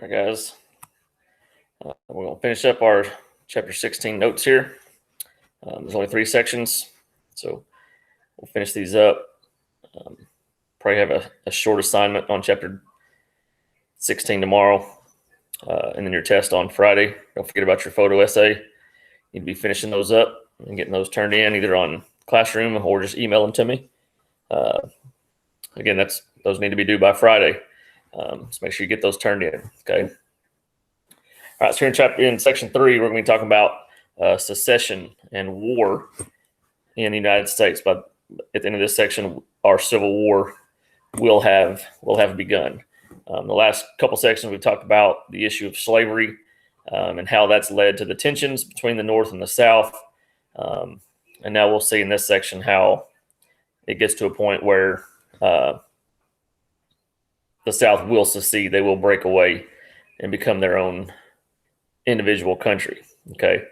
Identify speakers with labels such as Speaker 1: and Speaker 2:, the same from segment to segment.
Speaker 1: All right, guys. We're going to finish up our chapter 16 notes here. There's only 3 sections, so we'll finish these up. Probably have a short assignment on chapter 16 tomorrow, and then your test on Friday. Don't forget about your photo essay. You need to be finishing those up and getting those turned in either on Classroom or just email them to me. Again, those need to be due by Friday. So make sure you get those turned in. Okay. All right. So here in section 3, we're going to be talking about secession and war in the United States. But at the end of this section, our Civil War will have begun. The last couple sections we've talked about the issue of slavery and how that's led to the tensions between the North and the South. And now we'll see in this section how it gets to a point where the South will secede. They will break away and become their own individual country. Okay.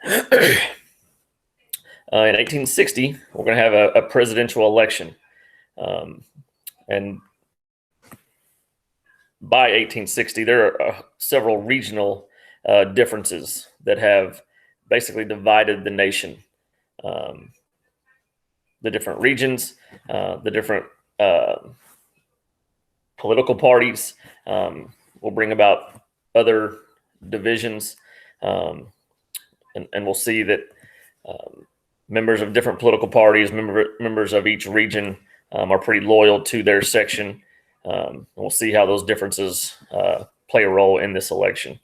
Speaker 1: In 1860, we're going to have a presidential election. And by 1860, there are several regional differences that have basically divided the nation. The different regions, the different political parties will bring about other divisions. And we'll see that members of different political parties, members of each region are pretty loyal to their section. And we'll see how those differences play a role in this election.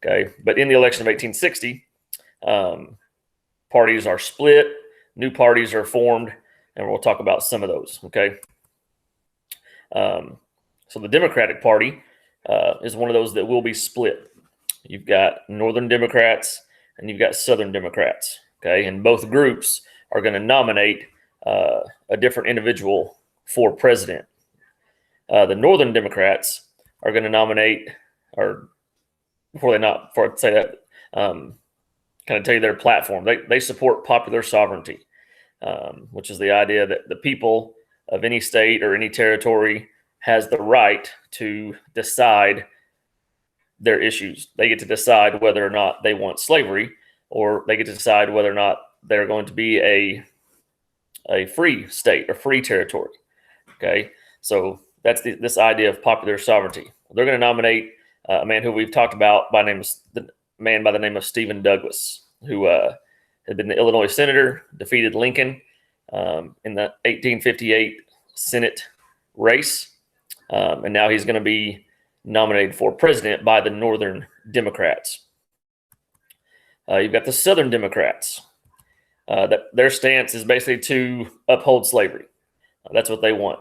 Speaker 1: Okay, but in the election of 1860, parties are split, new parties are formed, and we'll talk about some of those. Okay, so the Democratic Party is one of those that will be split. You've got Northern Democrats and you've got Southern Democrats. Okay, and both groups are going to nominate a different individual for president. The Northern Democrats are going to nominate, or before I say that, kind of tell you their platform. They support popular sovereignty, which is the idea that the people of any state or any territory has the right to decide their issues. They get to decide whether or not they want slavery, or they get to decide whether or not they're going to be a free state or free territory. Okay, so that's this idea of popular sovereignty. They're going to nominate a man who we've talked about by the name of Stephen Douglas, who had been the Illinois senator, defeated Lincoln in the 1858 Senate race, and now he's going to be nominated for president by the Northern Democrats. You've got the Southern Democrats. That their stance is basically to uphold slavery. That's what they want.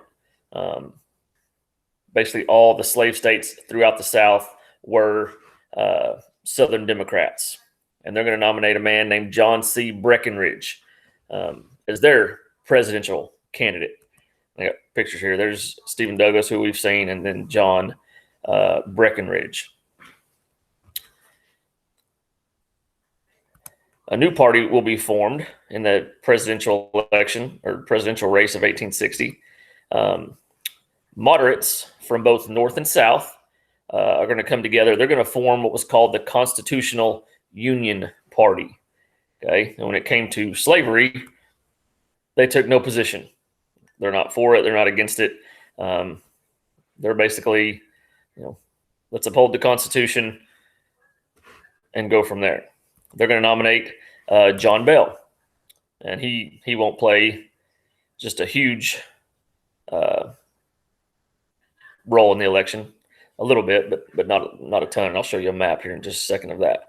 Speaker 1: Basically, all the slave states throughout the South were Southern Democrats, and they're going to nominate a man named John C. Breckinridge as their presidential candidate. I got pictures here. There's Stephen Douglas, who we've seen, and then John Breckinridge. A new party will be formed in the presidential election or presidential race of 1860. Moderates from both North and South are going to come together. They're going to form what was called the Constitutional Union Party. Okay, and when it came to slavery, they took no position. They're not for it. They're not against it. They're basically, let's uphold the Constitution and go from there. They're going to nominate John Bell, and he won't play just a huge role in the election. A little bit, but not a ton. And I'll show you a map here in just a second of that.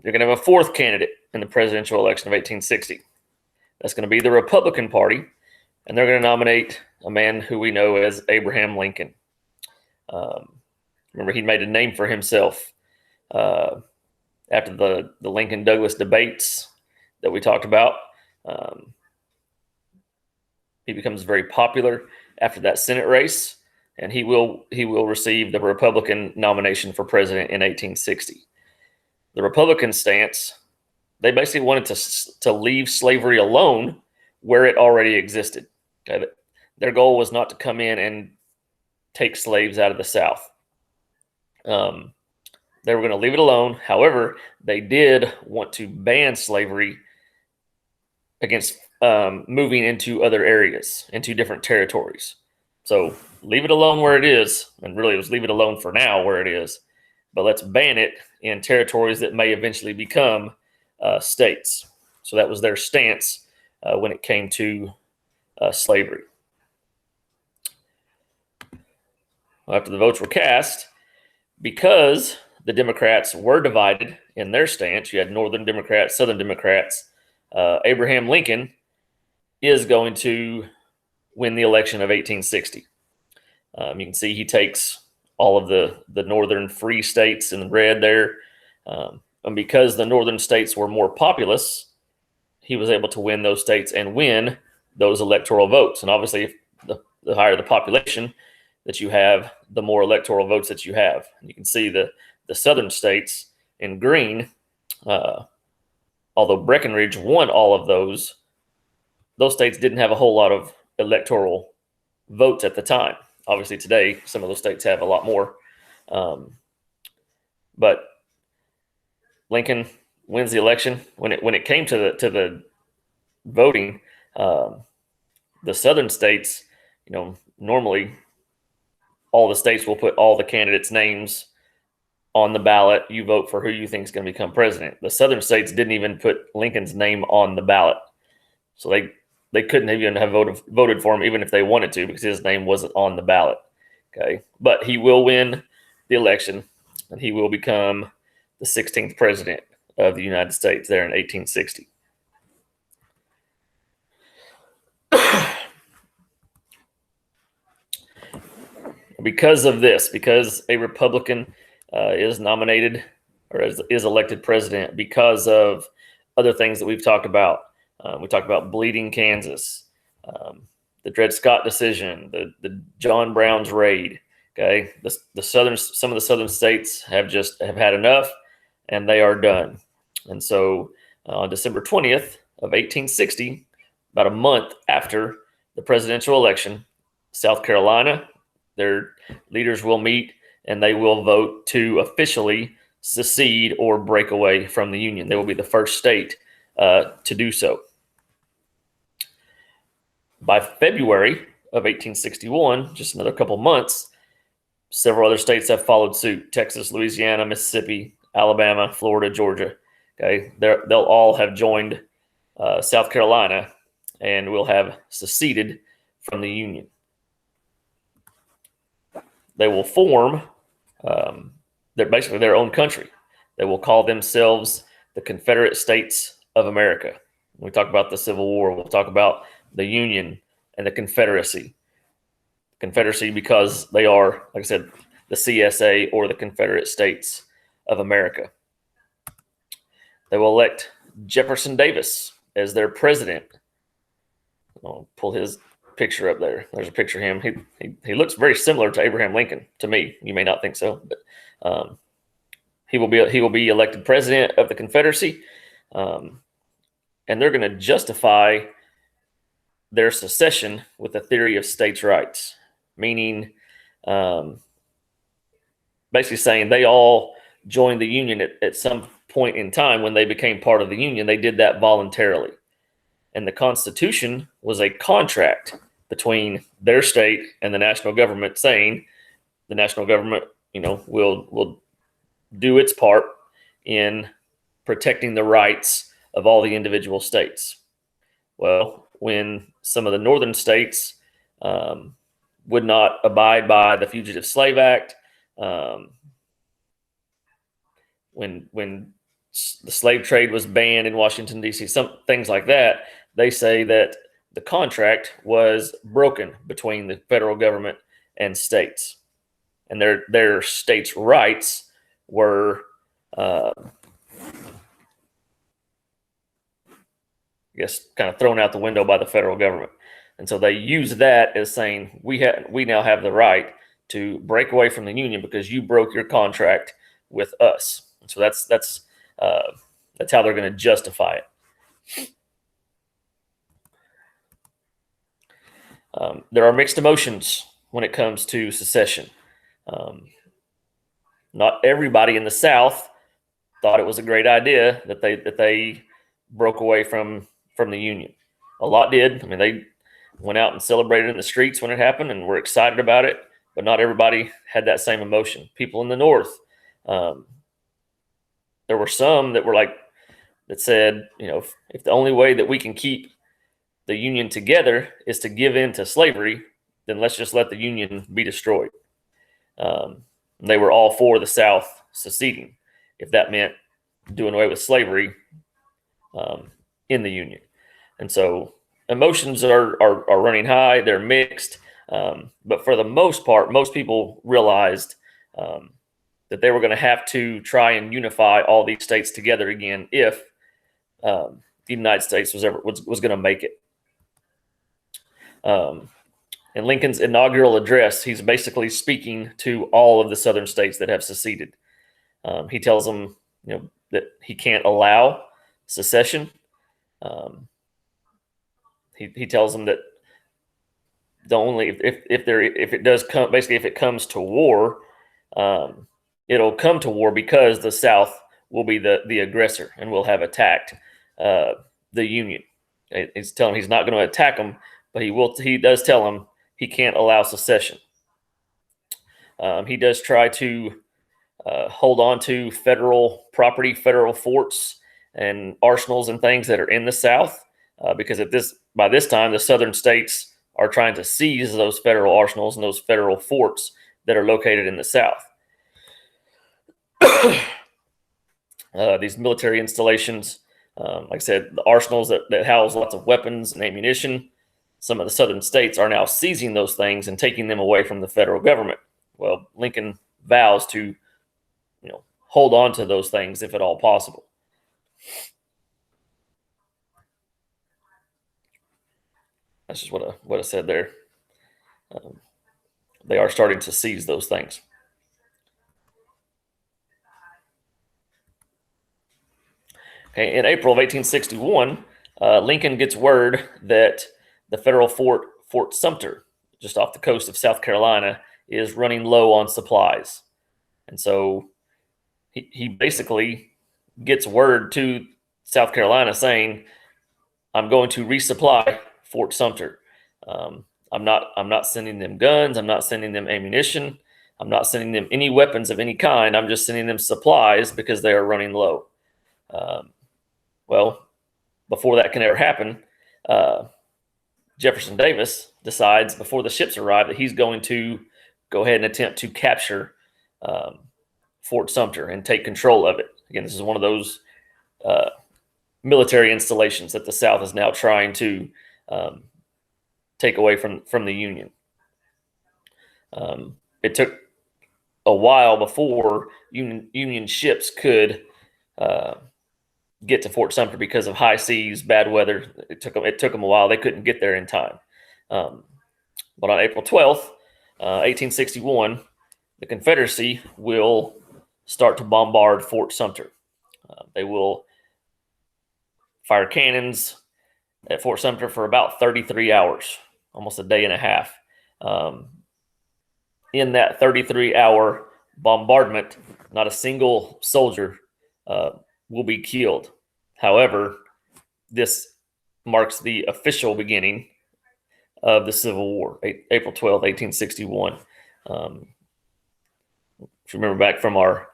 Speaker 1: You're going to have a fourth candidate in the presidential election of 1860. That's going to be the Republican Party, and they're going to nominate a man who we know as Abraham Lincoln. Remember, he made a name for himself after the Lincoln-Douglas debates that we talked about. He becomes very popular after that Senate race, and he will receive the Republican nomination for president in 1860. The Republican stance, they basically wanted to leave slavery alone where it already existed. Okay? Their goal was not to come in and take slaves out of the South. They were going to leave it alone. However, they did want to ban slavery against moving into other areas, into different territories. So leave it alone where it is, and really it was leave it alone for now where it is, but let's ban it in territories that may eventually become states. So that was their stance when it came to slavery. After the votes were cast, because the Democrats were divided in their stance, you had Northern Democrats, Southern Democrats, Abraham Lincoln is going to win the election of 1860. You can see he takes all of the northern free states in red there. And because the northern states were more populous, he was able to win those states and win those electoral votes. And obviously, if the higher the population that you have, the more electoral votes that you have. You can see the southern states in green, although Breckinridge won all of those states didn't have a whole lot of electoral votes at the time. Obviously, today, some of those states have a lot more. But Lincoln wins the election. When it came to the voting, the southern states, normally all the states will put all the candidates' names on the ballot. You vote for who you think is going to become president. The southern states didn't even put Lincoln's name on the ballot, so they couldn't even have voted for him even if they wanted to, because his name wasn't on the ballot. Okay, but he will win the election, and he will become the 16th president of the United States there in 1860. Because of this, because a Republican is nominated or is elected president, because of other things that we've talked about. We talked about bleeding Kansas, the Dred Scott decision, the John Brown's raid. Okay, some of the southern states have had enough, and they are done. And so, on December 20th of 1860, about a month after the presidential election, South Carolina, their leaders will meet and they will vote to officially secede or break away from the Union. They will be the first state to do so. By February of 1861, just another couple months, several other states have followed suit: Texas, Louisiana, Mississippi, Alabama, Florida, Georgia. Okay, they'll all have joined South Carolina and will have seceded from the Union. They will form basically their own country. They will call themselves the Confederate States of America. When we talk about the Civil War, we'll talk about the Union and the Confederacy. Confederacy because they are, like I said, the CSA, or the Confederate States of America. They will elect Jefferson Davis as their president. I'll pull his picture up there. There's a picture of him. He looks very similar to Abraham Lincoln to me. You may not think so, but he will be elected president of the Confederacy, and they're going to justify their secession with the theory of states' rights, meaning basically saying they all joined the Union at some point in time. When they became part of the Union, they did that voluntarily. And the Constitution was a contract between their state and the national government, saying the national government, will do its part in protecting the rights of all the individual states. Well, when some of the northern states would not abide by the Fugitive Slave Act, when the slave trade was banned in Washington, D.C., some things like that, they say that the contract was broken between the federal government and states, and their states' rights were, I guess, kind of thrown out the window by the federal government. And so they use that as saying we now have the right to break away from the Union because you broke your contract with us. And so that's how they're going to justify it. There are mixed emotions when it comes to secession. not everybody in the South thought it was a great idea that they broke away from the Union. A lot did. I mean, they went out and celebrated in the streets when it happened and were excited about it, but not everybody had that same emotion. People in the North, there were some that said, if the only way that we can keep the Union together is to give in to slavery, then let's just let the Union be destroyed. They were all for the South seceding, if that meant doing away with slavery in the Union. And so emotions are running high. They're mixed. But for the most part, most people realized that they were going to have to try and unify all these states together again if the United States was going to make it. In Lincoln's inaugural address, he's basically speaking to all of the southern states that have seceded. He tells them, that he can't allow secession. He tells them that if it does come, basically if it comes to war, it'll come to war because the South will be the aggressor and will have attacked the Union. He's telling him he's not going to attack them, but he does tell them he can't allow secession. He does try to hold on to federal property, federal forts and arsenals and things that are in the South, because by this time, the southern states are trying to seize those federal arsenals and those federal forts that are located in the South. These military installations, like I said, the arsenals that house lots of weapons and ammunition, some of the southern states are now seizing those things and taking them away from the federal government. Well, Lincoln vows to, hold on to those things if at all possible. That's just what I said there. They are starting to seize those things. Okay, in April of 1861, Lincoln gets word that the federal Fort Sumter, just off the coast of South Carolina, is running low on supplies. And so he basically gets word to South Carolina saying, I'm going to resupply Fort Sumter. I'm not sending them guns. I'm not sending them ammunition. I'm not sending them any weapons of any kind. I'm just sending them supplies because they are running low. Well, before that can ever happen, Jefferson Davis decides before the ships arrive that he's going to go ahead and attempt to capture Fort Sumter and take control of it. Again, this is one of those military installations that the South is now trying to take away from the Union. It took a while before Union ships could get to Fort Sumter because of high seas, bad weather. It took them a while. They couldn't get there in time. But on April 12th, 1861, the Confederacy will start to bombard Fort Sumter. They will fire cannons at Fort Sumter for about 33 hours, almost a day and a half. In that 33-hour bombardment, not a single soldier will be killed. However, this marks the official beginning of the Civil War, April 12, 1861. If you remember back from our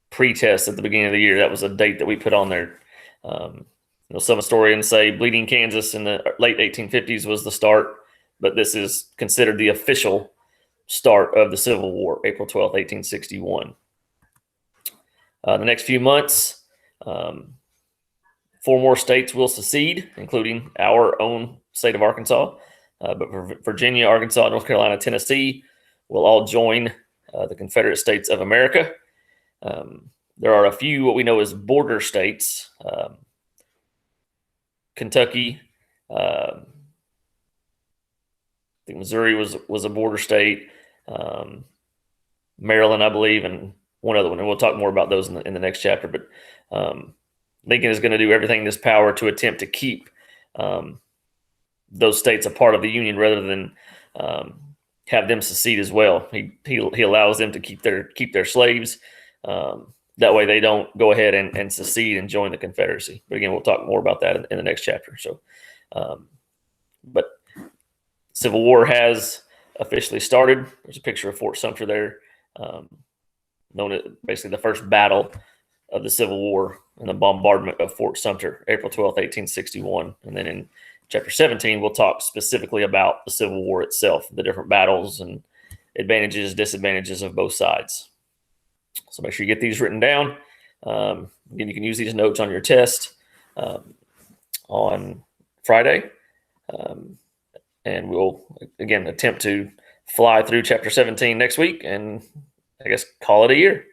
Speaker 1: pre-test at the beginning of the year, that was a date that we put on there. Some historians say Bleeding Kansas in the late 1850s was the start, but this is considered the official start of the Civil War, April 12, 1861. The next few months, 4 more states will secede, including our own state of Arkansas. But Virginia, Arkansas, North Carolina, Tennessee will all join the Confederate States of America. There are a few what we know as border states. Kentucky, I think Missouri was a border state. Maryland, I believe, and one other one. And we'll talk more about those in the next chapter. But Lincoln is going to do everything in his power to attempt to keep those states a part of the Union rather than have them secede as well. He allows them to keep their slaves. That way they don't go ahead and secede and join the Confederacy. But again, we'll talk more about that in the next chapter. So, but Civil War has officially started. There's a picture of Fort Sumter there, known as basically the first battle of the Civil War and the bombardment of Fort Sumter, April 12th, 1861. And then in chapter 17, we'll talk specifically about the Civil War itself, the different battles and advantages, disadvantages of both sides. So make sure you get these written down. Again, you can use these notes on your test on Friday. And we'll, again, attempt to fly through chapter 17 next week and I guess call it a year.